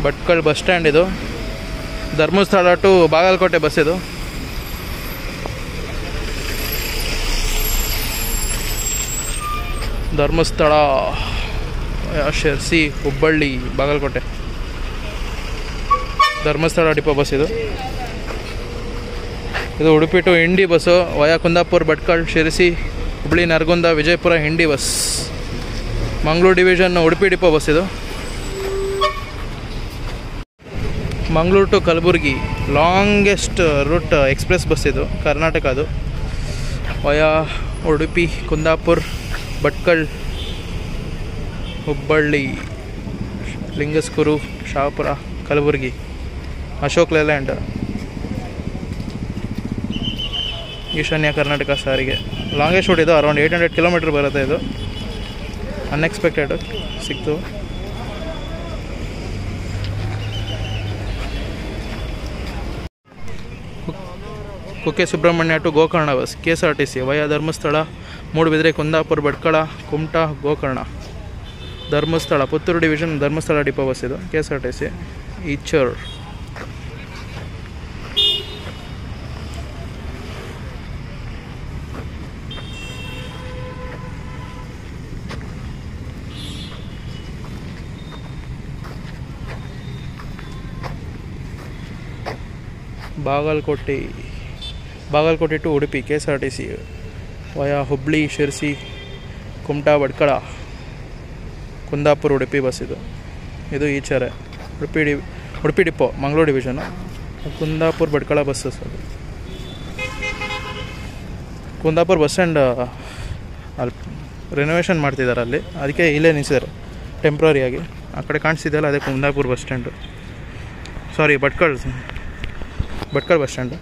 Bhatkal bus stand ಇದು. Dharmasthala to Bagalkot bus ಇದು. Dharmasthala, Sirsi, Hubballi, Bagalkot. Dharmasthala depot bus ಇದು. ಇದು Udupi to Indi bus via Kundapura, Bhatkal, Sirsi, Hubballi, Naragund, Vijayapura Indi bus. Mangaluru division Udupi depot bus ಇದು. Mangaluru to Kalaburagi longest route express bus ಇದು, ಕರ್ನಾಟಕ. ಅದು via Udupi, Kundapura, Bhatkal, Hubballi, Lingasugur, Shahapur, Kalaburagi, Ashok Leyland, Ishanya Karnataka Sarige. Longest route ಇದು, ಅರೌಂಡ್ 800 ಕಿಲೋಮೀಟ್ರ್ ಬರುತ್ತೆ ಇದು. ಅನ್ಎಕ್ಸ್ಪೆಕ್ಟೆಡ್ ಸಿಕ್ತು. Kukke Subramanya to Gokarna bus KSRTC via Dharmasthala, Moodbidri, Kundapura, Bhatkal, Kumta, Gokarna. Dharmasthala Puttur division Dharmasthala depot bus ಇದು KSRTC. Eicher, Bagalkot to Udupi KSRTC via Hubballi, Sirsi, Kumta, Bhatkal, Kundapura, Udupi bus ಇದು. ಇದು ಈಚರೆ Udupi depot Mangaluru division. Kundapura, Bhatkal buses ಅದು. ಕುಂದಾಪುರ ಬಸ್ ಸ್ಟ್ಯಾಂಡ್ ಅಲ್ಲಿ ರೆನೋವೇಷನ್ ಮಾಡ್ತಿದ್ದಾರೆ ಅಲ್ಲಿ, ಅದಕ್ಕೆ ಇಲ್ಲೇ ನಿಲ್ಲಿಸಿದ್ದಾರೆ ಟೆಂಪ್ರರಿಯಾಗಿ. ಆ ಕಡೆ ಕಾಣಿಸ್ತಿದೆಯಲ್ಲ ಅದೇ ಕುಂದಾಪುರ ಬಸ್ ಸ್ಟ್ಯಾಂಡು, ಸಾರಿ ಭಟ್ಕಳ ಬಸ್ ಸ್ಟ್ಯಾಂಡು.